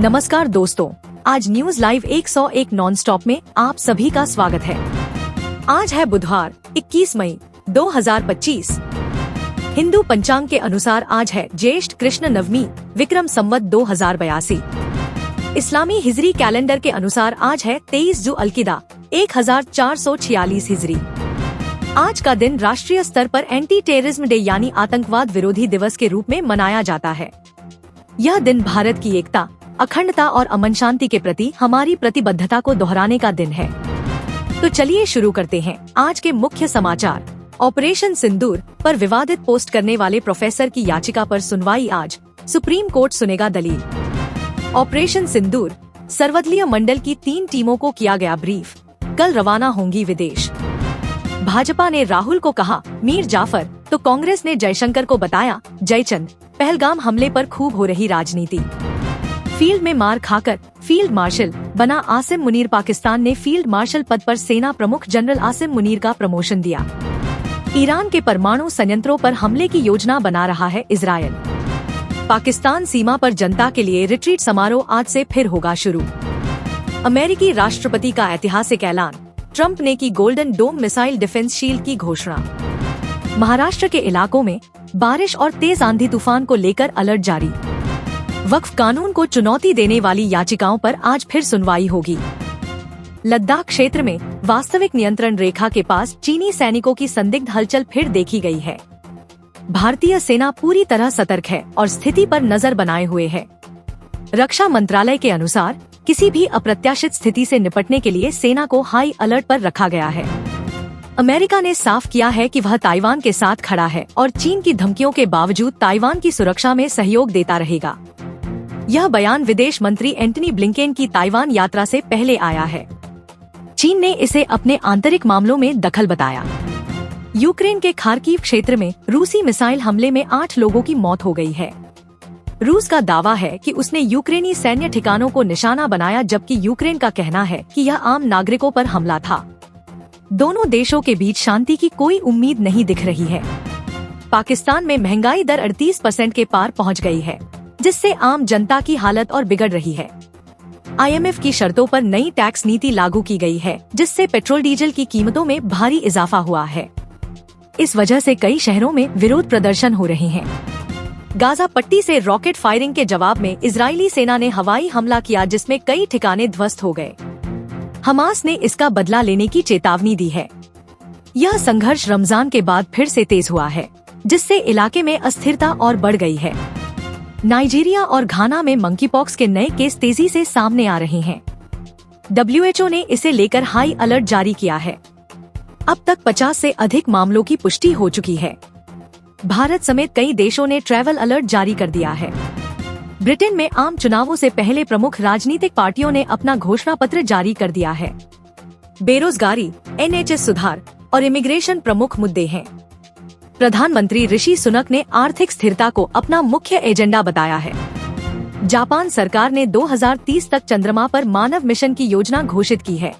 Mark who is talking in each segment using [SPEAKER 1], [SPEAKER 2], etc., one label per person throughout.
[SPEAKER 1] नमस्कार दोस्तों, आज न्यूज लाइव 101 नॉन स्टॉप में आप सभी का स्वागत है। आज है बुधवार 21 मई 2025। हिंदू पंचांग के अनुसार आज है ज्येष्ठ कृष्ण नवमी विक्रम संवत 2082। इस्लामी हिजरी कैलेंडर के अनुसार आज है 23 जुल्किदा 1446 हिजरी। आज का दिन राष्ट्रीय स्तर पर एंटी टेररिज्म डे यानी आतंकवाद विरोधी दिवस के रूप में मनाया जाता है। यह दिन भारत की एकता, अखंडता और अमन शांति के प्रति हमारी प्रतिबद्धता को दोहराने का दिन है। तो चलिए शुरू करते हैं आज के मुख्य समाचार। ऑपरेशन सिंदूर पर विवादित पोस्ट करने वाले प्रोफेसर की याचिका पर सुनवाई आज, सुप्रीम कोर्ट सुनेगा दलील। ऑपरेशन सिंदूर सर्वदलीय मंडल की 3 टीमों को किया गया ब्रीफ, कल रवाना होंगी विदेश। भाजपा ने राहुल को कहा मीर जाफर, तो कांग्रेस ने जयशंकर को बताया जयचंद। पहलगाम हमले पर खूब हो रही राजनीति। फील्ड में मार खाकर फील्ड मार्शल बना आसिम मुनीर। पाकिस्तान ने फील्ड मार्शल पद पर सेना प्रमुख जनरल आसिम मुनीर का प्रमोशन दिया। ईरान के परमाणु संयंत्रों पर हमले की योजना बना रहा है इजरायल। पाकिस्तान सीमा पर जनता के लिए रिट्रीट समारोह आज से फिर होगा शुरू। अमेरिकी राष्ट्रपति का ऐतिहासिक ऐलान, ट्रंप ने की golden dome missile defence shield की घोषणा। महाराष्ट्र के इलाकों में बारिश और तेज आंधी तूफान को लेकर अलर्ट जारी। वक्फ कानून को चुनौती देने वाली याचिकाओं पर आज फिर सुनवाई होगी। लद्दाख क्षेत्र में वास्तविक नियंत्रण रेखा के पास चीनी सैनिकों की संदिग्ध हलचल फिर देखी गई है। भारतीय सेना पूरी तरह सतर्क है और स्थिति पर नजर बनाए हुए है। रक्षा मंत्रालय के अनुसार किसी भी अप्रत्याशित स्थिति से निपटने के लिए सेना को हाई अलर्ट पर रखा गया है। अमेरिका ने साफ किया है कि वह ताइवान के साथ खड़ा है और चीन की धमकियों के बावजूद ताइवान की सुरक्षा में सहयोग देता रहेगा। यह बयान विदेश मंत्री एंटनी ब्लिंकेन की ताइवान यात्रा से पहले आया है। चीन ने इसे अपने आंतरिक मामलों में दखल बताया। यूक्रेन के खार्किव क्षेत्र में रूसी मिसाइल हमले में 8 लोगों की मौत हो गई है। रूस का दावा है कि उसने यूक्रेनी सैन्य ठिकानों को निशाना बनाया, जबकि यूक्रेन का कहना है कि यह आम नागरिकों पर हमला था। दोनों देशों के बीच शांति की कोई उम्मीद नहीं दिख रही है। पाकिस्तान में महंगाई दर 38% के पार पहुंच गई है, जिससे आम जनता की हालत और बिगड़ रही है। IMF की शर्तों पर नई टैक्स नीति लागू की गई है, जिससे पेट्रोल डीजल की कीमतों में भारी इजाफा हुआ है। इस वजह से कई शहरों में विरोध प्रदर्शन हो रहे हैं। गाजा पट्टी से रॉकेट फायरिंग के जवाब में इजरायली सेना ने हवाई हमला किया, जिसमें कई ठिकाने ध्वस्त हो गए। हमास ने इसका बदला लेने की चेतावनी दी है। यह संघर्ष रमजान के बाद फिर से तेज हुआ है, जिससे इलाके में अस्थिरता और बढ़ गई है। नाइजीरिया और घाना में मंकीपॉक्स के नए केस तेजी से सामने आ रहे हैं। WHO ने इसे लेकर हाई अलर्ट जारी किया है। अब तक 50 से अधिक मामलों की पुष्टि हो चुकी है। भारत समेत कई देशों ने ट्रैवल अलर्ट जारी कर दिया है। ब्रिटेन में आम चुनावों से पहले प्रमुख राजनीतिक पार्टियों ने अपना घोषणा पत्र जारी कर दिया है। बेरोजगारी, NHS सुधार और इमिग्रेशन प्रमुख मुद्दे हैं। प्रधानमंत्री ऋषि सुनक ने आर्थिक स्थिरता को अपना मुख्य एजेंडा बताया है। जापान सरकार ने 2030 तक चंद्रमा पर मानव मिशन की योजना घोषित की है।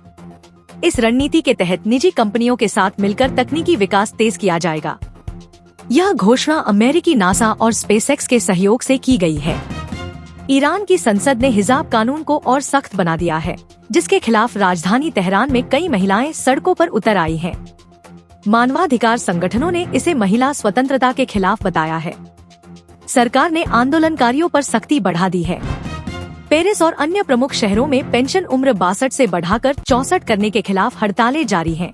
[SPEAKER 1] इस रणनीति के तहत निजी कंपनियों के साथ मिलकर तकनीकी विकास तेज किया जाएगा। यह घोषणा अमेरिकी नासा और स्पेसएक्स के सहयोग से की गई है। ईरान की संसद ने हिजाब कानून को और सख्त बना दिया है, जिसके खिलाफ राजधानी तेहरान में कई महिलाएं सड़कों पर उतर आई हैं। मानवाधिकार संगठनों ने इसे महिला स्वतंत्रता के खिलाफ बताया है। सरकार ने आंदोलनकारियों पर सख्ती बढ़ा दी है। पेरिस और अन्य प्रमुख शहरों में पेंशन उम्र 62 से बढ़ाकर 64 करने के खिलाफ हड़तालें जारी हैं।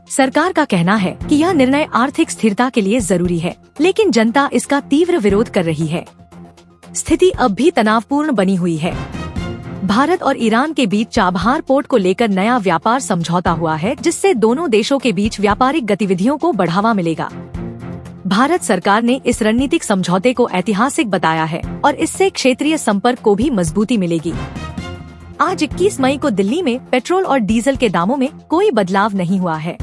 [SPEAKER 1] सरकार का कहना है कि यह निर्णय आर्थिक स्थिरता के लिए जरूरी है, लेकिन जनता इसका तीव्र विरोध कर रही है। स्थिति अब भी तनावपूर्ण बनी हुई है। भारत और ईरान के बीच चाबहार पोर्ट को लेकर नया व्यापार समझौता हुआ है, जिससे दोनों देशों के बीच व्यापारिक गतिविधियों को बढ़ावा मिलेगा। भारत सरकार ने इस रणनीतिक समझौते को ऐतिहासिक बताया है और इससे क्षेत्रीय संपर्क को भी मजबूती मिलेगी। आज 21 मई को दिल्ली में पेट्रोल और डीजल के दामों में कोई बदलाव नहीं हुआ है।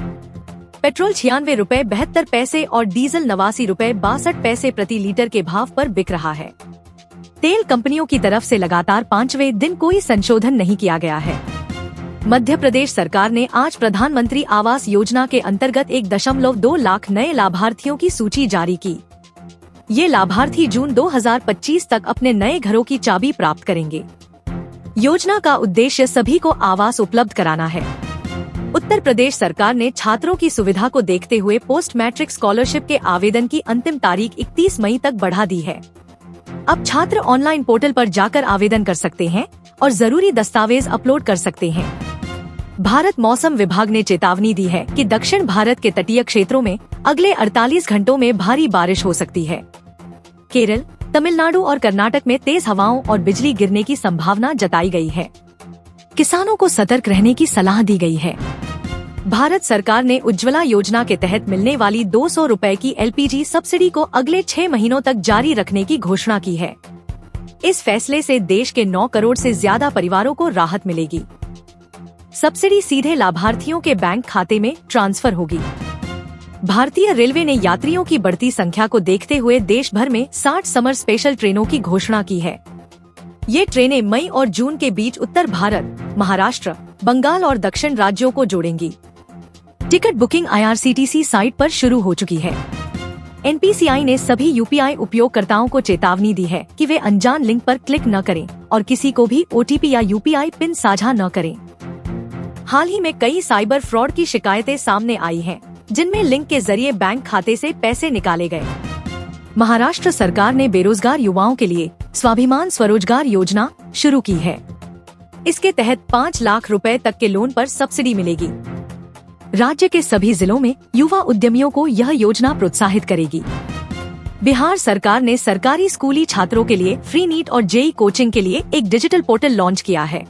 [SPEAKER 1] पेट्रोल 96 रुपए 72 पैसे और डीजल 89 रुपए 62 पैसे प्रति लीटर के भाव पर बिक रहा है। तेल कंपनियों की तरफ से लगातार 5वें दिन कोई संशोधन नहीं किया गया है। मध्य प्रदेश सरकार ने आज प्रधानमंत्री आवास योजना के अंतर्गत 1.2 लाख नए लाभार्थियों की सूची जारी की। ये लाभार्थी जून 2025 तक अपने नए घरों की चाबी प्राप्त करेंगे। योजना का उद्देश्य सभी को आवास उपलब्ध कराना है। उत्तर प्रदेश सरकार ने छात्रों की सुविधा को देखते हुए पोस्ट मैट्रिक स्कॉलरशिप के आवेदन की अंतिम तारीख 31 मई तक बढ़ा दी है। अब छात्र ऑनलाइन पोर्टल पर जाकर आवेदन कर सकते हैं और जरूरी दस्तावेज अपलोड कर सकते हैं। भारत मौसम विभाग ने चेतावनी दी है कि दक्षिण भारत के तटीय क्षेत्रों में अगले 48 घंटों में भारी बारिश हो सकती है। केरल, तमिलनाडु और कर्नाटक में तेज हवाओं और बिजली गिरने की संभावना जताई गई है। किसानों को सतर्क रहने की सलाह दी गई है। भारत सरकार ने उज्ज्वला योजना के तहत मिलने वाली 200 रुपए की LPG सब्सिडी को अगले 6 महीनों तक जारी रखने की घोषणा की है। इस फैसले से देश के 9 करोड़ से ज्यादा परिवारों को राहत मिलेगी। सब्सिडी सीधे लाभार्थियों के बैंक खाते में ट्रांसफर होगी। भारतीय रेलवे ने यात्रियों की बढ़ती संख्या को देखते हुए देश भर में 60 समर स्पेशल ट्रेनों की घोषणा की है। ये ट्रेनें मई और जून के बीच उत्तर भारत, महाराष्ट्र, बंगाल और दक्षिण राज्यों को जोड़ेंगी। टिकट बुकिंग IRCTC साइट पर शुरू हो चुकी है। NPCI ने सभी UPI उपयोगकर्ताओं को चेतावनी दी है कि वे अनजान लिंक पर क्लिक न करें और किसी को भी OTP या UPI पिन साझा न करें। हाल ही में कई साइबर फ्रॉड की शिकायतें सामने आई हैं, जिनमें लिंक के जरिए बैंक खाते से पैसे निकाले गए। महाराष्ट्र सरकार ने बेरोजगार युवाओं के लिए स्वाभिमान स्वरोजगार योजना शुरू की है। इसके तहत 5 लाख रुपए तक के लोन पर सब्सिडी मिलेगी। राज्य के सभी जिलों में युवा उद्यमियों को यह योजना प्रोत्साहित करेगी। बिहार सरकार ने सरकारी स्कूली छात्रों के लिए फ्री नीट और JEE कोचिंग के लिए एक डिजिटल पोर्टल लॉन्च किया है।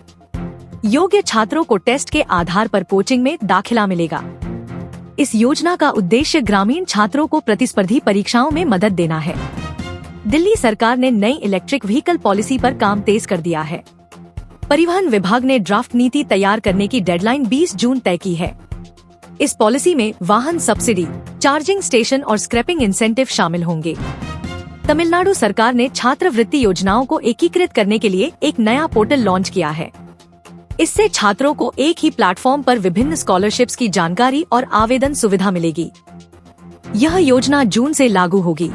[SPEAKER 1] योग्य छात्रों को टेस्ट के आधार पर कोचिंग में दाखिला मिलेगा। इस योजना का उद्देश्य ग्रामीण छात्रों को प्रतिस्पर्धी परीक्षाओं में मदद देना है। दिल्ली सरकार ने नई इलेक्ट्रिक व्हीकल पॉलिसी पर काम तेज कर दिया है। परिवहन विभाग ने ड्राफ्ट नीति तैयार करने की डेडलाइन 20 जून तय की है। इस पॉलिसी में वाहन सब्सिडी, चार्जिंग स्टेशन और स्क्रैपिंग इंसेंटिव शामिल होंगे। तमिलनाडु सरकार ने छात्रवृत्ति योजनाओं को एकीकृत करने के लिए एक नया पोर्टल लॉन्च किया है। इससे छात्रों को एक ही प्लेटफॉर्म पर विभिन्न स्कॉलरशिप्स की जानकारी और आवेदन सुविधा मिलेगी। यह योजना जून से लागू होगी।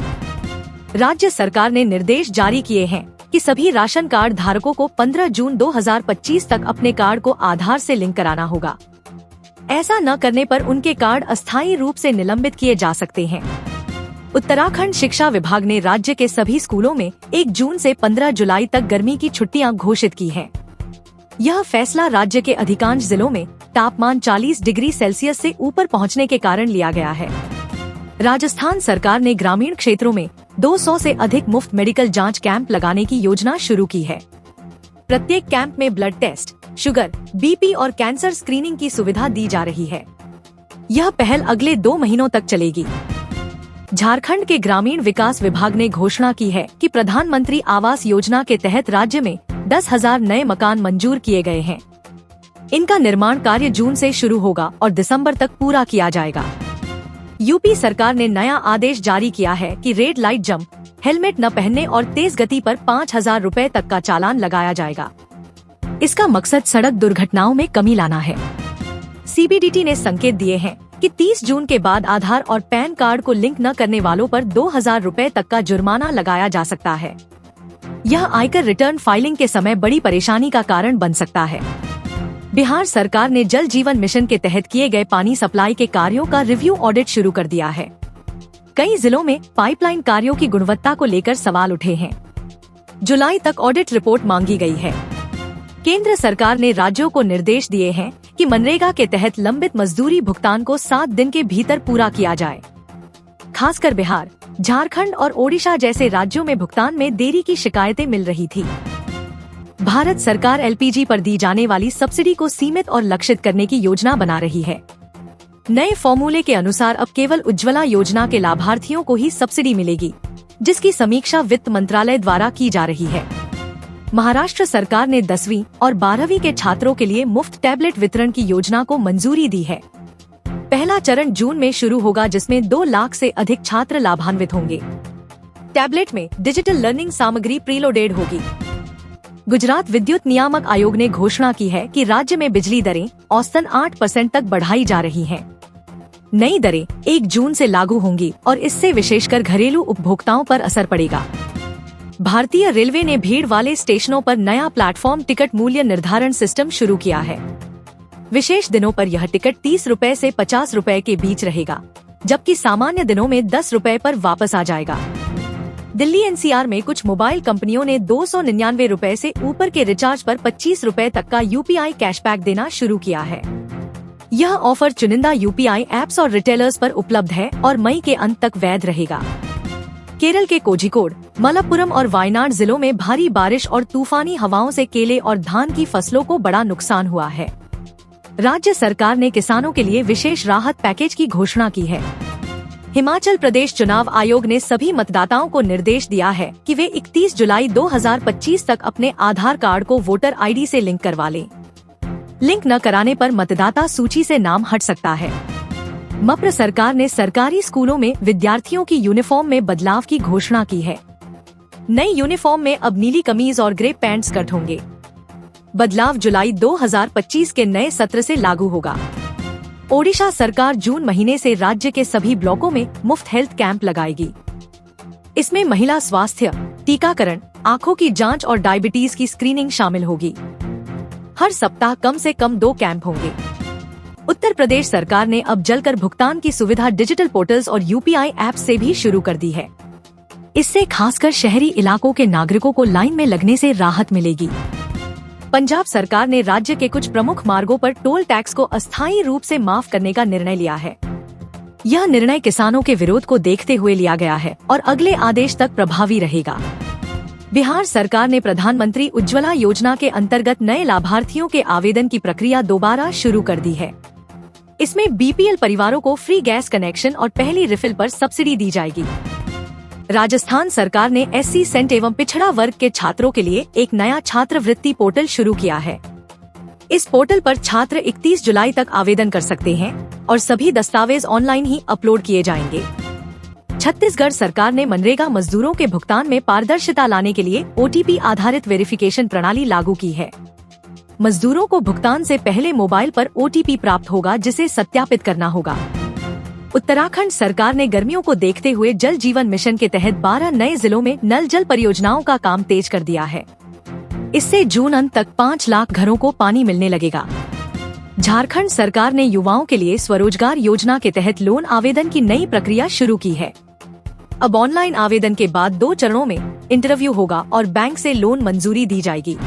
[SPEAKER 1] राज्य सरकार ने निर्देश जारी किए हैं कि सभी राशन कार्ड धारकों को 15 जून 2025 तक अपने कार्ड को आधार से लिंक कराना होगा। ऐसा न करने पर उनके कार्ड अस्थायी रूप से निलंबित किए जा सकते हैं। उत्तराखंड शिक्षा विभाग ने राज्य के सभी स्कूलों में 1 जून से 15 जुलाई तक गर्मी की छुट्टियां घोषित की हैं। यह फैसला राज्य के अधिकांश जिलों में तापमान 40 डिग्री सेल्सियस से ऊपर पहुंचने के कारण लिया गया है। राजस्थान सरकार ने ग्रामीण क्षेत्रों में 200 से अधिक मुफ्त मेडिकल जांच कैंप लगाने की योजना शुरू की है। प्रत्येक कैंप में ब्लड टेस्ट, शुगर, BP और कैंसर स्क्रीनिंग की सुविधा दी जा रही है। यह पहल अगले 2 महीनों तक चलेगी। झारखंड के ग्रामीण विकास विभाग ने घोषणा की है कि प्रधानमंत्री आवास योजना के तहत राज्य में 10,000 नए मकान मंजूर किए गए हैं। इनका निर्माण कार्य जून से शुरू होगा और दिसंबर तक पूरा किया जाएगा। यूपी सरकार ने नया आदेश जारी किया है कि रेड लाइट जंप, हेलमेट न पहनने और तेज गति पर 5,000 रुपए तक का चालान लगाया जाएगा। इसका मकसद सड़क दुर्घटनाओं में कमी लाना है। CBDT ने संकेत दिए हैं कि 30 जून के बाद आधार और पैन कार्ड को लिंक न करने वालों पर 2,000 रुपए तक का जुर्माना लगाया जा सकता है। यह आयकर रिटर्न फाइलिंग के समय बड़ी परेशानी का कारण बन सकता है। बिहार सरकार ने जल जीवन मिशन के तहत किए गए पानी सप्लाई के कार्यों का रिव्यू ऑडिट शुरू कर दिया है। कई जिलों में पाइपलाइन कार्यों की गुणवत्ता को लेकर सवाल उठे हैं। जुलाई तक ऑडिट रिपोर्ट मांगी गई है। केंद्र सरकार ने राज्यों को निर्देश दिए हैं कि मनरेगा के तहत लंबित मजदूरी भुगतान को 7 दिन के भीतर पूरा किया जाए। खासकर बिहार, झारखंड और ओडिशा जैसे राज्यों में भुगतान में देरी की शिकायतें मिल रही थी। भारत सरकार LPG पर दी जाने वाली सब्सिडी को सीमित और लक्षित करने की योजना बना रही है। नए फॉर्मूले के अनुसार अब केवल उज्ज्वला योजना के लाभार्थियों को ही सब्सिडी मिलेगी, जिसकी समीक्षा वित्त मंत्रालय द्वारा की जा रही है। महाराष्ट्र सरकार ने 10वीं और 12वीं के छात्रों के लिए मुफ्त टैबलेट वितरण की योजना को मंजूरी दी है। पहला चरण जून में शुरू होगा, जिसमें 2 लाख से अधिक छात्र लाभान्वित होंगे। टैबलेट में डिजिटल लर्निंग सामग्री प्रीलोडेड होगी। गुजरात विद्युत नियामक आयोग ने घोषणा की है कि राज्य में बिजली दरें औसतन 8% तक बढ़ाई जा रही हैं। नई दरें 1 जून से लागू होंगी और इससे विशेषकर घरेलू उपभोक्ताओं पर असर पड़ेगा। भारतीय रेलवे ने भीड़ वाले स्टेशनों पर नया प्लेटफॉर्म टिकट मूल्य निर्धारण सिस्टम शुरू किया है। विशेष दिनों पर यह टिकट 30 रुपए से 50 रुपए के बीच रहेगा, जबकि सामान्य दिनों में 10 रुपए पर वापस आ जाएगा। दिल्ली एनसीआर में कुछ मोबाइल कंपनियों ने 299 रुपए से ऊपर के रिचार्ज पर 25 रुपए तक का यूपीआई कैशबैक देना शुरू किया है। यह ऑफर चुनिंदा यूपीआई ऐप्स और रिटेलर्स पर उपलब्ध है और मई के अंत तक वैध रहेगा। केरल के कोझिकोड, मलप्पुरम और वायनाड जिलों में भारी बारिश और तूफानी हवाओं से केले और धान की फसलों को बड़ा नुकसान हुआ है। राज्य सरकार ने किसानों के लिए विशेष राहत पैकेज की घोषणा की है। हिमाचल प्रदेश चुनाव आयोग ने सभी मतदाताओं को निर्देश दिया है कि वे 31 जुलाई 2025 तक अपने आधार कार्ड को वोटर आईडी से लिंक करवा लें। लिंक न कराने पर मतदाता सूची से नाम हट सकता है। मप्र सरकार ने सरकारी स्कूलों में विद्यार्थियों की यूनिफॉर्म में बदलाव की घोषणा की है। नई यूनिफॉर्म में अब नीली कमीज और ग्रे पैंट स्कर्ट होंगे। बदलाव जुलाई 2025 के नए सत्र से लागू होगा। ओडिशा सरकार जून महीने से राज्य के सभी ब्लॉकों में मुफ्त हेल्थ कैंप लगाएगी। इसमें महिला स्वास्थ्य, टीकाकरण, आँखों की जांच और डायबिटीज की स्क्रीनिंग शामिल होगी। हर सप्ताह कम से कम 2 कैंप होंगे। उत्तर प्रदेश सरकार ने अब जलकर भुगतान की सुविधा डिजिटल पोर्टल्स और यूपीआई ऐप से भी शुरू कर दी है। इससे खासकर शहरी इलाकों के नागरिकों को लाइन में लगने से राहत मिलेगी। पंजाब सरकार ने राज्य के कुछ प्रमुख मार्गों पर टोल टैक्स को अस्थायी रूप से माफ करने का निर्णय लिया है। यह निर्णय किसानों के विरोध को देखते हुए लिया गया है और अगले आदेश तक प्रभावी रहेगा। बिहार सरकार ने प्रधानमंत्री उज्ज्वला योजना के अंतर्गत नए लाभार्थियों के आवेदन की प्रक्रिया दोबारा शुरू कर दी है। इसमें बीपीएल परिवारों को फ्री गैस कनेक्शन और पहली रिफिल पर सब्सिडी दी जाएगी। राजस्थान सरकार ने एससी सेंट एवं पिछड़ा वर्ग के छात्रों के लिए एक नया छात्रवृत्ति पोर्टल शुरू किया है। इस पोर्टल पर छात्र 31 जुलाई तक आवेदन कर सकते हैं और सभी दस्तावेज ऑनलाइन ही अपलोड किए जाएंगे। छत्तीसगढ़ सरकार ने मनरेगा मजदूरों के भुगतान में पारदर्शिता लाने के लिए ओटीपी आधारित वेरिफिकेशन प्रणाली लागू की है। मजदूरों को भुगतान से पहले मोबाइल पर ओटीपी प्राप्त होगा, जिसे सत्यापित करना होगा। उत्तराखंड सरकार ने गर्मियों को देखते हुए जल जीवन मिशन के तहत 12 नए जिलों में नल जल परियोजनाओं का काम तेज कर दिया है। इससे जून अंत तक 5 लाख घरों को पानी मिलने लगेगा। झारखंड सरकार ने युवाओं के लिए स्वरोजगार योजना के तहत लोन आवेदन की नई प्रक्रिया शुरू की है। अब ऑनलाइन आवेदन के बाद 2 चरणों में इंटरव्यू होगा और बैंक से लोन मंजूरी दी जाएगी।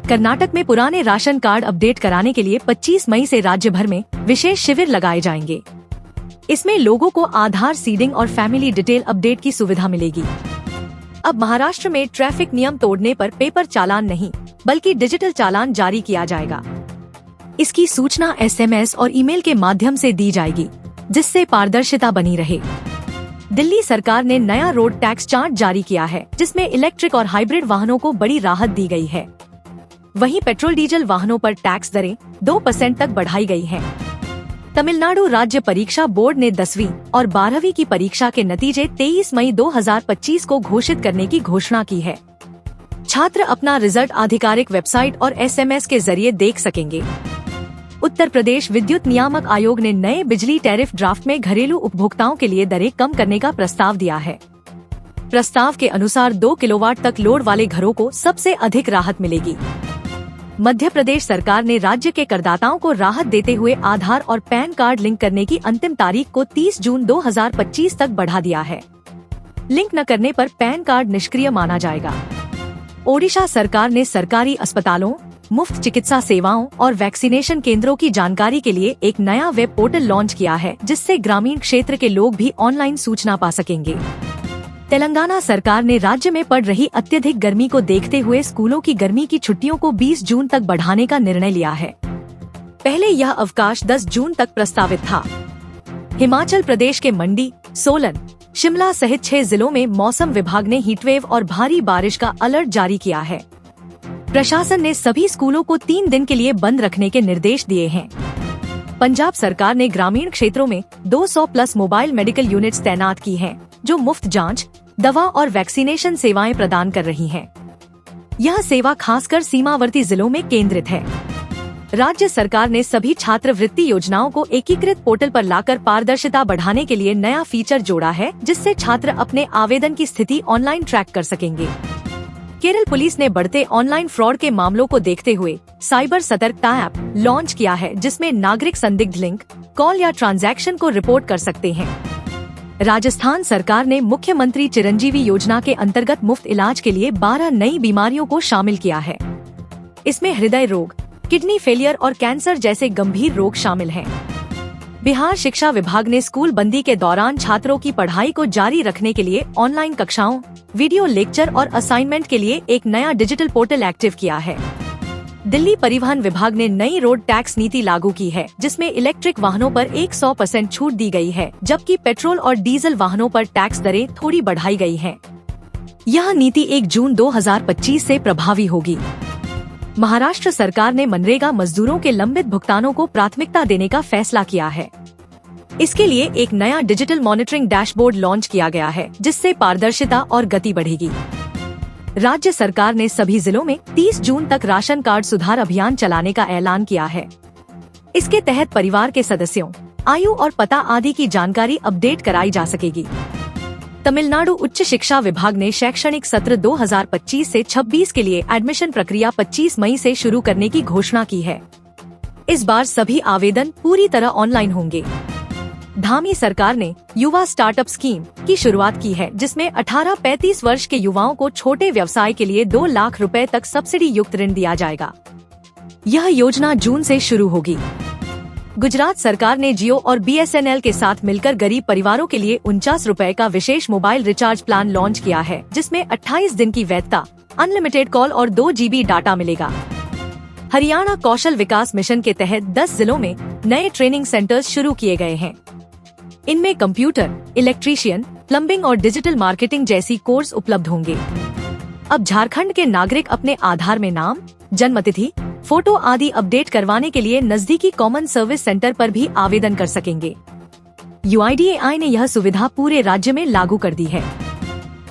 [SPEAKER 1] कर्नाटक में पुराने राशन कार्ड अपडेट कराने के लिए 25 मई से राज्य भर में विशेष शिविर लगाए जाएंगे। इसमें लोगों को आधार सीडिंग और फैमिली डिटेल अपडेट की सुविधा मिलेगी। अब महाराष्ट्र में ट्रैफिक नियम तोड़ने पर पेपर चालान नहीं बल्कि डिजिटल चालान जारी किया जाएगा। इसकी सूचना SMS और ईमेल के माध्यम से दी जाएगी, जिससे पारदर्शिता बनी रहे। दिल्ली सरकार ने नया रोड टैक्स चार्ट जारी किया है, जिसमें इलेक्ट्रिक और हाइब्रिड वाहनों को बड़ी राहत दी गई है। वहीं पेट्रोल डीजल वाहनों पर टैक्स दरें 2% तक बढ़ाई गई हैं। तमिलनाडु राज्य परीक्षा बोर्ड ने 10वीं और 12वीं की परीक्षा के नतीजे 23 मई 2025 को घोषित करने की घोषणा की है। छात्र अपना रिजल्ट आधिकारिक वेबसाइट और SMS के जरिए देख सकेंगे। उत्तर प्रदेश विद्युत नियामक आयोग ने नए बिजली टैरिफ ड्राफ्ट में घरेलू उपभोक्ताओं के लिए दरें कम करने का प्रस्ताव दिया है। प्रस्ताव के अनुसार 2 किलोवाट तक लोड वाले घरों को सबसे अधिक राहत मिलेगी। मध्य प्रदेश सरकार ने राज्य के करदाताओं को राहत देते हुए आधार और पैन कार्ड लिंक करने की अंतिम तारीख को 30 जून 2025 तक बढ़ा दिया है। लिंक न करने पर पैन कार्ड निष्क्रिय माना जाएगा। ओडिशा सरकार ने सरकारी अस्पतालों, मुफ्त चिकित्सा सेवाओं और वैक्सीनेशन केंद्रों की जानकारी के लिए एक नया वेब पोर्टल लॉन्च किया है, जिससे ग्रामीण क्षेत्र के लोग भी ऑनलाइन सूचना पा सकेंगे। तेलंगाना सरकार ने राज्य में पड़ रही अत्यधिक गर्मी को देखते हुए स्कूलों की गर्मी की छुट्टियों को 20 जून तक बढ़ाने का निर्णय लिया है। पहले यह अवकाश 10 जून तक प्रस्तावित था। हिमाचल प्रदेश के मंडी, सोलन, शिमला सहित 6 जिलों में मौसम विभाग ने हीटवेव और भारी बारिश का अलर्ट जारी किया है। प्रशासन ने सभी स्कूलों को 3 दिन के लिए बंद रखने के निर्देश दिए हैं। पंजाब सरकार ने ग्रामीण क्षेत्रों में 200+ मोबाइल मेडिकल यूनिट्स तैनात की हैं, जो मुफ्त जांच, दवा और वैक्सीनेशन सेवाएं प्रदान कर रही हैं। यह सेवा खासकर सीमावर्ती जिलों में केंद्रित है। राज्य सरकार ने सभी छात्रवृत्ति योजनाओं को एकीकृत पोर्टल पर लाकर पारदर्शिता बढ़ाने के लिए नया फीचर जोड़ा है, जिससे छात्र अपने आवेदन की स्थिति ऑनलाइन ट्रैक कर सकेंगे। केरल पुलिस ने बढ़ते ऑनलाइन फ्रॉड के मामलों को देखते हुए साइबर सतर्कता ऐप लॉन्च किया है, जिसमें नागरिक संदिग्ध लिंक, कॉल या ट्रांजैक्शन को रिपोर्ट कर सकते हैं। राजस्थान सरकार ने मुख्यमंत्री चिरंजीवी योजना के अंतर्गत मुफ्त इलाज के लिए 12 नई बीमारियों को शामिल किया है। इसमें हृदय रोग, किडनी फेलियर और कैंसर जैसे गंभीर रोग शामिल हैं। बिहार शिक्षा विभाग ने स्कूल बंदी के दौरान छात्रों की पढ़ाई को जारी रखने के लिए ऑनलाइन कक्षाओं, वीडियो लेक्चर और असाइनमेंट के लिए एक नया डिजिटल पोर्टल एक्टिव किया है। दिल्ली परिवहन विभाग ने नई रोड टैक्स नीति लागू की है, जिसमें इलेक्ट्रिक वाहनों पर 100% छूट दी गई है, जबकि पेट्रोल और डीजल वाहनों पर टैक्स दरें थोड़ी बढ़ाई गई हैं। यह नीति 1 जून 2025 से प्रभावी होगी। महाराष्ट्र सरकार ने मनरेगा मजदूरों के लंबित भुगतानों को प्राथमिकता देने का फैसला किया है। इसके लिए एक नया डिजिटल मॉनिटरिंग डैशबोर्ड लॉन्च किया गया है, जिससे पारदर्शिता और गति बढ़ेगी। राज्य सरकार ने सभी जिलों में 30 जून तक राशन कार्ड सुधार अभियान चलाने का ऐलान किया है। इसके तहत परिवार के सदस्यों, आयु और पता आदि की जानकारी अपडेट कराई जा सकेगी। तमिलनाडु उच्च शिक्षा विभाग ने शैक्षणिक सत्र 2025 से 26 के लिए एडमिशन प्रक्रिया 25 मई से शुरू करने की घोषणा की है। इस बार सभी आवेदन पूरी तरह ऑनलाइन होंगे। धामी सरकार ने युवा स्टार्टअप स्कीम की शुरुआत की है, जिसमें 18-35 वर्ष के युवाओं को छोटे व्यवसाय के लिए 2 लाख रुपए तक सब्सिडी युक्त ऋण दिया जाएगा। यह योजना जून से शुरू होगी। गुजरात सरकार ने जियो और BSNL के साथ मिलकर गरीब परिवारों के लिए 49 रुपए का विशेष मोबाइल रिचार्ज प्लान लॉन्च किया है, जिसमें 28 दिन की वैधता, अनलिमिटेड कॉल और 2 GB डाटा मिलेगा। हरियाणा कौशल विकास मिशन के तहत 10 जिलों में नए ट्रेनिंग सेंटर्स शुरू किए गए हैं। इनमें कंप्यूटर, इलेक्ट्रीशियन, प्लम्बिंग और डिजिटल मार्केटिंग जैसी कोर्स उपलब्ध होंगे। अब झारखंड के नागरिक अपने आधार में नाम, जन्मतिथि, फोटो आदि अपडेट करवाने के लिए नजदीकी कॉमन सर्विस सेंटर पर भी आवेदन कर सकेंगे। UIDAI ने यह सुविधा पूरे राज्य में लागू कर दी है।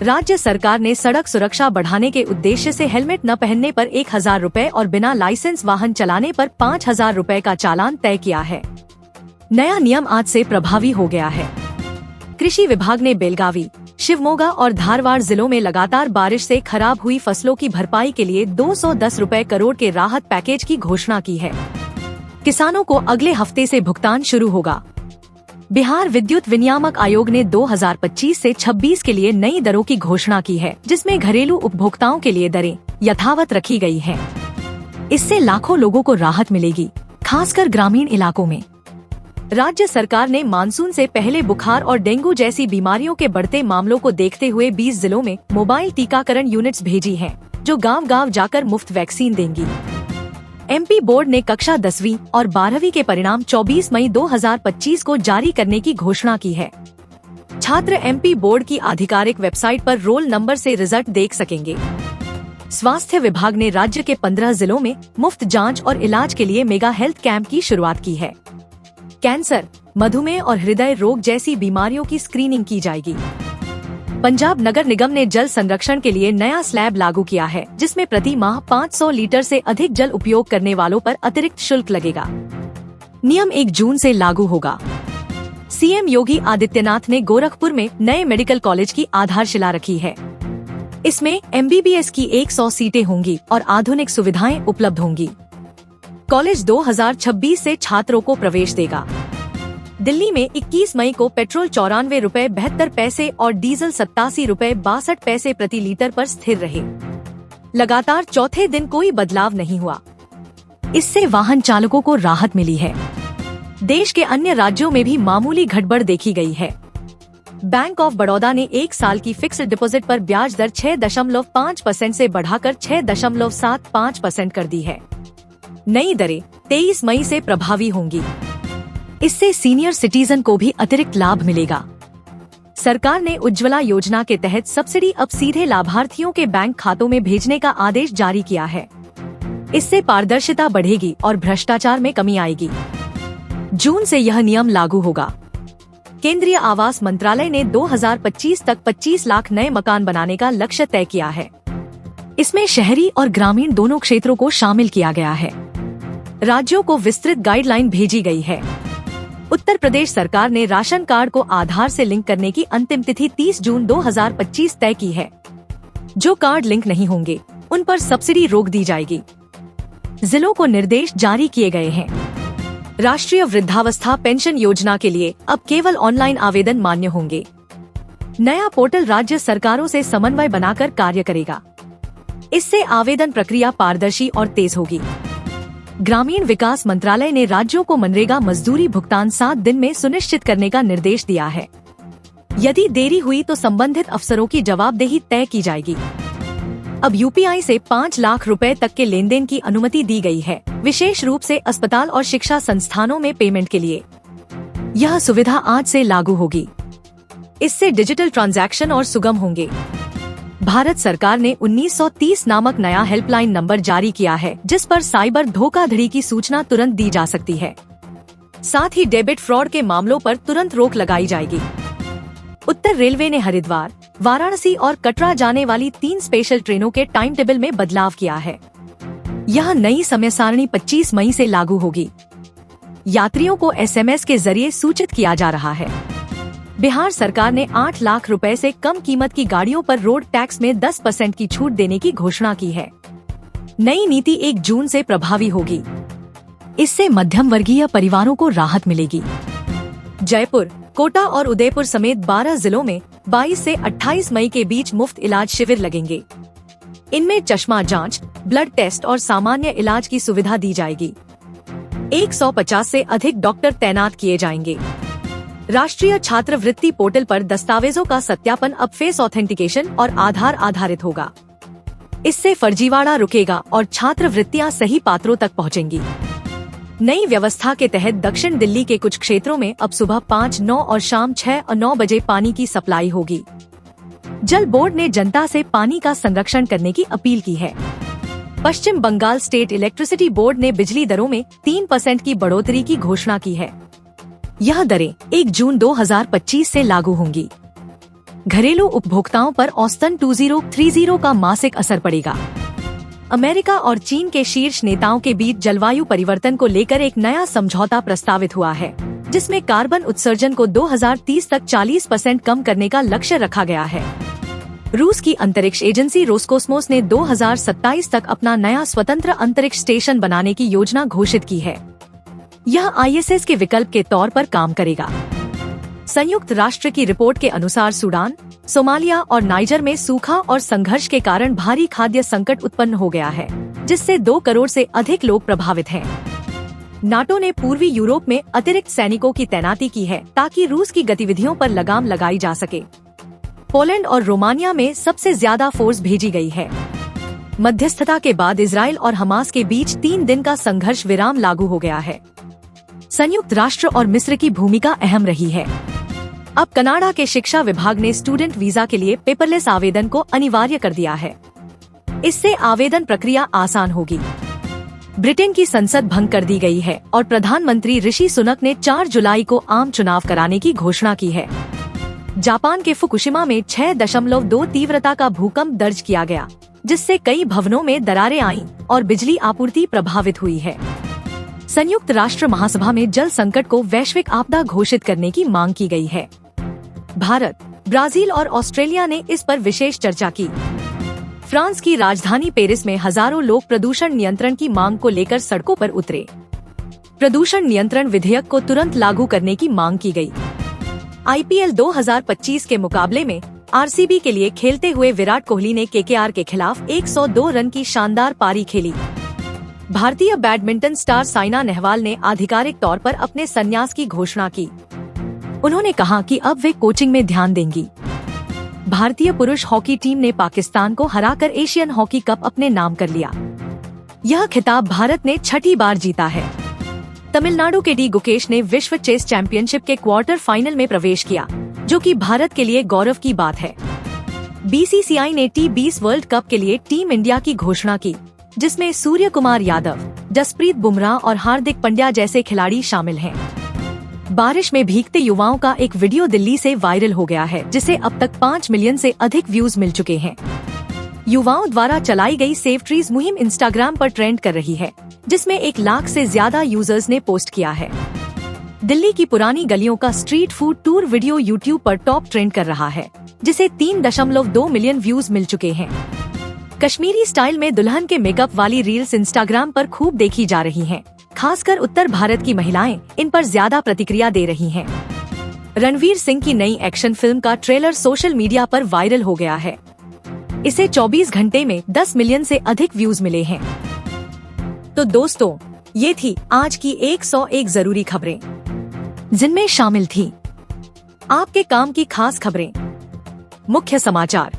[SPEAKER 1] राज्य सरकार ने सड़क सुरक्षा बढ़ाने के उद्देश्य से हेलमेट न पहनने पर 1000 रुपए और बिना लाइसेंस वाहन चलाने पर 5000 रुपए का चालान तय किया है। नया नियम आज से प्रभावी हो गया है। कृषि विभाग ने बेलगावी, शिवमोगा और धारवाड़ जिलों में लगातार बारिश से खराब हुई फसलों की भरपाई के लिए 210 रुपए करोड़ के राहत पैकेज की घोषणा की है। किसानों को अगले हफ्ते से भुगतान शुरू होगा। बिहार विद्युत विनियामक आयोग ने 2025 से 26 के लिए नई दरों की घोषणा की है, जिसमें घरेलू उपभोक्ताओं के लिए दरें यथावत रखी गई हैं। इससे लाखों लोगों को राहत मिलेगी, खासकर ग्रामीण इलाकों में। राज्य सरकार ने मानसून से पहले बुखार और डेंगू जैसी बीमारियों के बढ़ते मामलों को देखते हुए 20 जिलों में मोबाइल टीकाकरण यूनिट्स भेजी हैं, जो गांव-गांव जाकर मुफ्त वैक्सीन देंगी। MP बोर्ड ने कक्षा 10वीं और 12वीं के परिणाम 24 मई 2025 को जारी करने की घोषणा की है। छात्र MP बोर्ड की आधिकारिक वेबसाइट पर रोल नंबर से रिजल्ट देख सकेंगे। स्वास्थ्य विभाग ने राज्य के 15 जिलों में मुफ्त जांच और इलाज के लिए मेगा हेल्थ कैंप की शुरुआत की है। कैंसर, मधुमेह और हृदय रोग जैसी बीमारियों की स्क्रीनिंग की जाएगी। पंजाब नगर निगम ने जल संरक्षण के लिए नया स्लैब लागू किया है, जिसमें प्रति माह 500 लीटर से अधिक जल उपयोग करने वालों पर अतिरिक्त शुल्क लगेगा। नियम 1 जून से लागू होगा। CM योगी आदित्यनाथ ने गोरखपुर में नए मेडिकल कॉलेज की आधारशिला रखी है। इसमें MBBS की 100 सीटें होंगी और आधुनिक सुविधाएं उपलब्ध होंगी। कॉलेज 2026 से छात्रों को प्रवेश देगा। दिल्ली में 21 मई को पेट्रोल 94 रुपए 72 पैसे और डीजल 87 रुपए 62 पैसे प्रति लीटर पर स्थिर रहे। लगातार चौथे दिन कोई बदलाव नहीं हुआ। इससे वाहन चालकों को राहत मिली है। देश के अन्य राज्यों में भी मामूली घटबढ़ देखी गई है। बैंक ऑफ बड़ौदा ने 1 साल की फिक्स्ड डिपॉजिट पर ब्याज दर 6.5% से बढ़ाकर 6.75% कर दी है। नई दरें 23 मई से प्रभावी होंगी। इससे सीनियर सिटीजन को भी अतिरिक्त लाभ मिलेगा। सरकार ने उज्ज्वला योजना के तहत सब्सिडी अब सीधे लाभार्थियों के बैंक खातों में भेजने का आदेश जारी किया है। इससे पारदर्शिता बढ़ेगी और भ्रष्टाचार में कमी आएगी। जून से यह नियम लागू होगा। केंद्रीय आवास मंत्रालय ने 2025 तक 25 लाख नए मकान बनाने का लक्ष्य तय किया है। इसमें शहरी और ग्रामीण दोनों क्षेत्रों को शामिल किया गया है। राज्यों को विस्तृत गाइडलाइन भेजी गई है। उत्तर प्रदेश सरकार ने राशन कार्ड को आधार से लिंक करने की अंतिम तिथि 30 जून 2025 तय की है। जो कार्ड लिंक नहीं होंगे उन पर सब्सिडी रोक दी जाएगी। जिलों को निर्देश जारी किए गए हैं। राष्ट्रीय वृद्धावस्था पेंशन योजना के लिए अब केवल ऑनलाइन आवेदन मान्य होंगे। नया पोर्टल राज्य सरकारों से समन्वय बनाकर कार्य करेगा। इससे आवेदन प्रक्रिया पारदर्शी और तेज होगी। ग्रामीण विकास मंत्रालय ने राज्यों को मनरेगा मजदूरी भुगतान 7 दिन में सुनिश्चित करने का निर्देश दिया है। यदि देरी हुई तो संबंधित अफसरों की जवाबदेही तय की जाएगी। अब यूपीआई से 5 लाख रुपए तक के लेनदेन की अनुमति दी गई है, विशेष रूप से अस्पताल और शिक्षा संस्थानों में पेमेंट के लिए। यह सुविधा आज से लागू होगी। इससे डिजिटल ट्रांजैक्शन और सुगम होंगे। भारत सरकार ने 1930 नामक नया हेल्पलाइन नंबर जारी किया है, जिस पर साइबर धोखाधड़ी की सूचना तुरंत दी जा सकती है। साथ ही डेबिट फ्रॉड के मामलों पर तुरंत रोक लगाई जाएगी। उत्तर रेलवे ने हरिद्वार, वाराणसी और कटरा जाने वाली 3 स्पेशल ट्रेनों के टाइम टेबल में बदलाव किया है। यह नई समय सारणी 25 मई से लागू होगी। यात्रियों को SMS के जरिए सूचित किया जा रहा है। बिहार सरकार ने 8 लाख रुपए से कम कीमत की गाड़ियों पर रोड टैक्स में 10% की छूट देने की घोषणा की है। नई नीति 1 जून से प्रभावी होगी। इससे मध्यम वर्गीय परिवारों को राहत मिलेगी। जयपुर, कोटा और उदयपुर समेत 12 जिलों में 22 से 28 मई के बीच मुफ्त इलाज शिविर लगेंगे। इनमें चश्मा जांच, ब्लड टेस्ट और सामान्य इलाज की सुविधा दी जाएगी। 150 से अधिक डॉक्टर तैनात किए जाएंगे। राष्ट्रीय छात्रवृत्ति पोर्टल पर दस्तावेजों का सत्यापन अब फेस ऑथेंटिकेशन और आधार आधारित होगा। इससे फर्जीवाड़ा रुकेगा और छात्रवृत्तियां सही पात्रों तक पहुंचेंगी। नई व्यवस्था के तहत दक्षिण दिल्ली के कुछ क्षेत्रों में अब सुबह 5, 9 और शाम 6 और 9 बजे पानी की सप्लाई होगी। जल बोर्ड ने जनता से पानी का संरक्षण करने की अपील की है। पश्चिम बंगाल स्टेट इलेक्ट्रिसिटी बोर्ड ने बिजली दरों में 3% की बढ़ोतरी की घोषणा की है। यह दरें 1 जून 2025 से लागू होंगी। घरेलू उपभोक्ताओं पर औसतन 2030 का मासिक असर पड़ेगा। अमेरिका और चीन के शीर्ष नेताओं के बीच जलवायु परिवर्तन को लेकर एक नया समझौता प्रस्तावित हुआ है, जिसमें कार्बन उत्सर्जन को 2030 तक 40% कम करने का लक्ष्य रखा गया है। रूस की अंतरिक्ष एजेंसी रोसकोस्मोस ने 2027 तक अपना नया स्वतंत्र अंतरिक्ष स्टेशन बनाने की योजना घोषित की है। यह ISS के विकल्प के तौर पर काम करेगा। संयुक्त राष्ट्र की रिपोर्ट के अनुसार सूडान, सोमालिया और नाइजर में सूखा और संघर्ष के कारण भारी खाद्य संकट उत्पन्न हो गया है, जिससे 2 करोड़ से अधिक लोग प्रभावित हैं। नाटो ने पूर्वी यूरोप में अतिरिक्त सैनिकों की तैनाती की है, ताकि रूस की गतिविधियों पर लगाम लगाई जा सके। पोलैंड और रोमानिया में सबसे ज्यादा फोर्स भेजी गई है। मध्यस्थता के बाद इजराइल और हमास के बीच 3 दिन का संघर्ष विराम लागू हो गया है। संयुक्त राष्ट्र और मिस्र की भूमिका अहम रही है। अब कनाडा के शिक्षा विभाग ने स्टूडेंट वीजा के लिए पेपरलेस आवेदन को अनिवार्य कर दिया है। इससे आवेदन प्रक्रिया आसान होगी। ब्रिटेन की संसद भंग कर दी गई है और प्रधानमंत्री ऋषि सुनक ने 4 जुलाई को आम चुनाव कराने की घोषणा की है। जापान के फुकुशिमा में 6.2 तीव्रता का भूकंप दर्ज किया गया, जिससे कई भवनों में दरारें आईं और बिजली आपूर्ति प्रभावित हुई है। संयुक्त राष्ट्र महासभा में जल संकट को वैश्विक आपदा घोषित करने की मांग की गई है। भारत, ब्राजील और ऑस्ट्रेलिया ने इस पर विशेष चर्चा की। फ्रांस की राजधानी पेरिस में हजारों लोग प्रदूषण नियंत्रण की मांग को लेकर सड़कों पर उतरे। प्रदूषण नियंत्रण विधेयक को तुरंत लागू करने की मांग की गई। IPL 2025 के मुकाबले में RCB के लिए खेलते हुए विराट कोहली ने KKR के खिलाफ 102 रन की शानदार पारी खेली। भारतीय बैडमिंटन स्टार साइना नेहवाल ने आधिकारिक तौर पर अपने संन्यास की घोषणा की। उन्होंने कहा कि अब वे कोचिंग में ध्यान देंगी। भारतीय पुरुष हॉकी टीम ने पाकिस्तान को हराकर एशियन हॉकी कप अपने नाम कर लिया। यह खिताब भारत ने 6ठी बार जीता है। तमिलनाडु के डी गुकेश ने विश्व चेस चैंपियनशिप के क्वार्टर फाइनल में प्रवेश किया, जो कि भारत के लिए गौरव की बात है। BCCI ने T20 वर्ल्ड कप के लिए टीम इंडिया की घोषणा की, जिसमें सूर्य कुमार यादव, जसप्रीत बुमराह और हार्दिक पांड्या जैसे खिलाड़ी शामिल हैं। बारिश में भीगते युवाओं का एक वीडियो दिल्ली से वायरल हो गया है, जिसे अब तक 5 मिलियन से अधिक व्यूज मिल चुके हैं। युवाओं द्वारा चलाई गई सेव ट्रीज मुहिम इंस्टाग्राम पर ट्रेंड कर रही है, जिसमें 1 लाख से ज्यादा यूजर्स ने पोस्ट किया है। दिल्ली की पुरानी गलियों का street food tour video YouTube पर टॉप ट्रेंड कर रहा है, जिसे 3.2 मिलियन व्यूज मिल चुके हैं। कश्मीरी स्टाइल में दुल्हन के मेकअप वाली रील्स इंस्टाग्राम पर खूब देखी जा रही हैं। खासकर उत्तर भारत की महिलाएं इन पर ज्यादा प्रतिक्रिया दे रही हैं। रणवीर सिंह की नई एक्शन फिल्म का ट्रेलर सोशल मीडिया पर वायरल हो गया है। इसे 24 घंटे में 10 मिलियन से अधिक व्यूज मिले हैं। तो दोस्तों, ये थी आज की 101 जरूरी खबरें, जिनमें शामिल थी आपके काम की खास खबरें, मुख्य समाचार,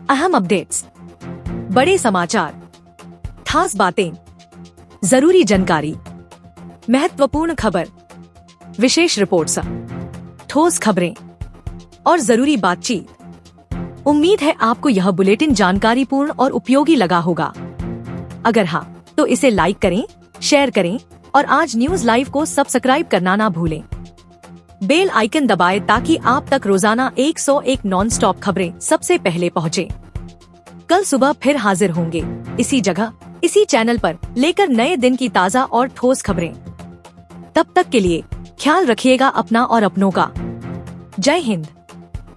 [SPEAKER 1] अहम अपडेट्स, बड़े समाचार, खास बातें, जरूरी जानकारी, महत्वपूर्ण खबर, विशेष रिपोर्ट्स, ठोस खबरें और जरूरी बातचीत। उम्मीद है आपको यह बुलेटिन जानकारीपूर्ण और उपयोगी लगा होगा। अगर हाँ, तो इसे लाइक करें, शेयर करें और आज न्यूज लाइव को सब्सक्राइब करना ना भूलें। बेल आइकन दबाएं ताकि आप तक रोजाना 101 नॉन स्टॉप खबरें सबसे पहले पहुँचे। कल सुबह फिर हाजिर होंगे इसी जगह, इसी चैनल पर, लेकर नए दिन की ताज़ा और ठोस खबरें। तब तक के लिए ख्याल रखिएगा अपना और अपनों का। जय हिंद।